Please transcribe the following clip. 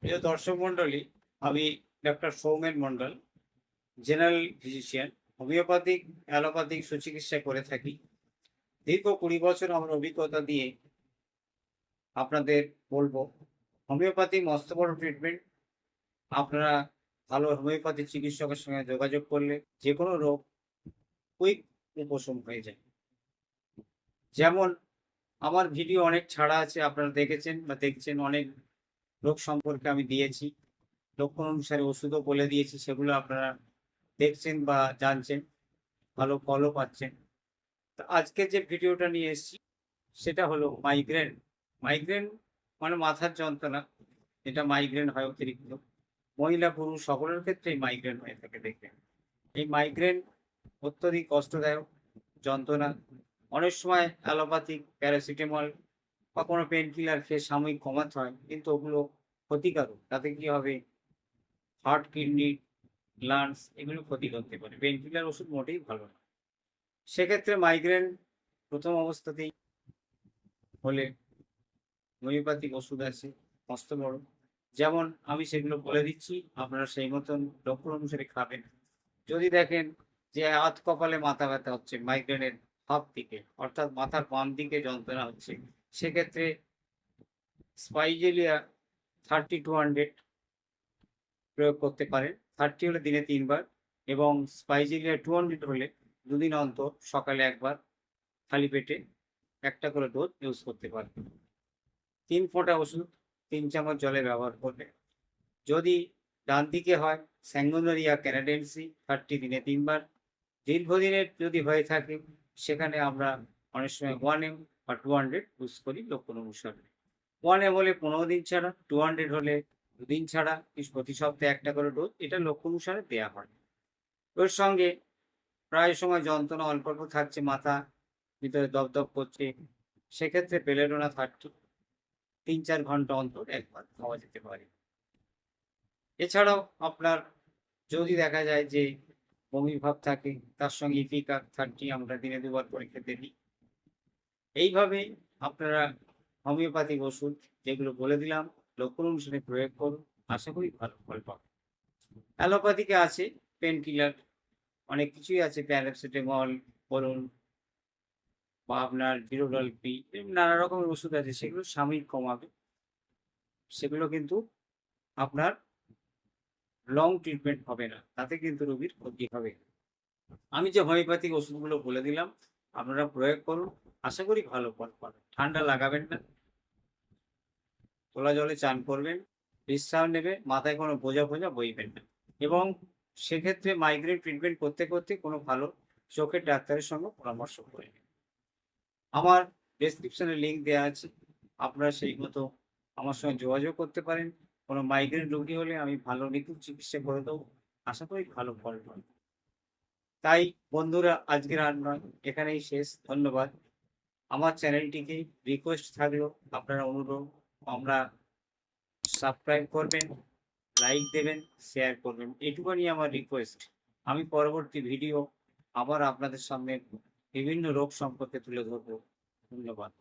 প্রিয় দর্শক মন্ডলী, আমি doctor Soumen Mondal, general physician, homeopathic allopathic সুচিকিৎসা করে থাকি। দীর্ঘ 20 বছর আমার অভিজ্ঞতা দিয়ে আপনাদের বলবো, হোমিওপ্যাথি মস্ত বড় ট্রিটমেন্ট। আপনারা ভালো হোমিওপ্যাথি চিকিৎসকের সঙ্গে যোগাযোগ করলে যে কোনো রোগ কুইক উপশম হয়ে যায়। যেমন আমার ভিডিও অনেক ছাড়া আছে, আপনারা দেখেছেন বা দেখছেন। অনেক রোগ সম্পর্কে আমি দিয়েছি, লক্ষণ অনুসারে ওষুধও বলে দিয়েছি, সেগুলো আপনারা দেখছেন বা জানছেন, ভালো ফলও পাচ্ছেন। তো আজকে যে ভিডিওটা নিয়ে এসেছি সেটা হলো মাইগ্রেন। মাইগ্রেন মানে মাথার যন্ত্রণা। এটা মাইগ্রেন হয় অতিরিক্ত, মহিলা পুরুষ সকলের ক্ষেত্রেই মাইগ্রেন হয়ে থাকে। দেখবেন এই মাইগ্রেন অত্যধিক কষ্টদায়ক যন্ত্রণা। অনেক সময় অ্যালোপ্যাথিক প্যারাসিটামল বা কোনো পেন কিলার খেয়ে সাময়িক কমাতে হয়, কিন্তু ওগুলো ক্ষতিকারক। তাতে কি হবে, হার্ট, কিডনি, লাংস এগুলো ক্ষতি করতে পারে। পেন কিলার ওষুধ মোটেই ভালো না। সেক্ষেত্রে মাইগ্রেন প্রথম অবস্থাতেই হলে হোমিওপ্যাথিক ওষুধ আছে মস্ত বড়। যেমন আমি সেগুলো বলে দিচ্ছি, আপনারা সেই মতন লক্ষণ অনুসারে খাবেন। যদি দেখেন যে হাত কপালে মাথা ব্যথা হচ্ছে, মাইগ্রেনের হাত দিকে অর্থাৎ মাথার বাম দিকে যন্ত্রণা হচ্ছে, সেক্ষেত্রে স্পাইজেলিয়া 30-200 প্রয়োগ করতে পারেন। 30 হলে দিনে 3 বার, এবং স্পাইজেলিয়া 200 হলে দুদিন অন্তর সকালে একবার খালি পেটে একটা করে ডোজ ইউজ করতে পারেন। 3 ফোঁটা ওষুধ 3 চামচ জলে ব্যবহার করবে। যদি ডান দিকে হয় স্যাঙ্গুইনোরিয়া ক্যানাডেন্সি, 30 দিনে 3 বার। দীর্ঘদিনের যদি হয়ে থাকে সেখানে আমরা অনেক সময় 1 m বা 200 ইউজ করি লক্ষণ অনুসারে। 1 m হলে 15 দিন ছাড়া, 200 হলে 2 দিন ছাড়া, প্রতি সপ্তাহে একটা করে ডোজ, এটা লক্ষণ অনুসারে দেওয়া হয়। ওর সঙ্গে প্রায় সময় যন্ত্রণা অল্প অল্প থাকছে, মাথা ভিতরে দপদপ করছে, সেক্ষেত্রে বেলেডোনা 30 3-4 ঘন্টা অন্তর একবার খাওয়া যেতে পারে। এছাড়াও আপনার যদি দেখা যায় যে বমি ভাব থাকে, তার সঙ্গে ইপিকার 30 আমরা দিনে 2 বার করে খেতে দিই। এইভাবে আপনারা হোমিওপ্যাথিক ওষুধ যেগুলো বলে দিলাম লক্ষণ অনুসারে প্রয়োগ করুন, আশা করি ভালো ফল পাবেন। অ্যালোপ্যাথিকে আছে পেন কিলার, অনেক কিছুই আছে, প্যারাসিটামল বলুন বা আপনার জিরোডল পি, নানা রকমের ওষুধ আছে, সেগুলো সাময়িক কমাবে। সেগুলো কিন্তু আপনার লং ট্রিটমেন্ট হবে না, তাতে কিন্তু রোগীর ক্ষতি হবে। আমি যে হোমিওপ্যাথিক ওষুধগুলো বলে দিলাম আপনারা প্রয়োগ করুন, আশা করি ভালো ফল পাবেন। ঠান্ডা লাগাবেন না, তোলা জলে চান করবেন, বিশ্রাম নেবে, মাথায় কোনো বোঝা ফোঝা বইবেন না। এবং সেক্ষেত্রে মাইগ্রেন ট্রিটমেন্ট করতে করতে কোনো ভালো চোখের ডাক্তারের সঙ্গে পরামর্শ করে নিন। আমার ডেসক্রিপশনে লিঙ্ক দেওয়া আছে, আপনারা সেই মতো আমার সঙ্গে যোগাযোগ করতে পারেন। কোনো মাইগ্রেন রোগী হলে আমি ভালো নিখুঁত চিকিৎসা করে দেবো, আশা করি ভালো ফল পাবেন। তাই বন্ধুরা, আজকের আর নয়, এখানেই শেষ। ধন্যবাদ। আমার চ্যানেলটিকে রিকোয়েস্ট থাকলো, আপনারা অনুরোধ, আমরা সাবস্ক্রাইব করবেন, লাইক দেবেন, শেয়ার করবেন, এটুকুনি আমার রিকোয়েস্ট। আমি পরবর্তী ভিডিও আবার আপনাদের সামনে বিভিন্ন রোগ সম্পর্কে তুলে ধরবো। ধন্যবাদ।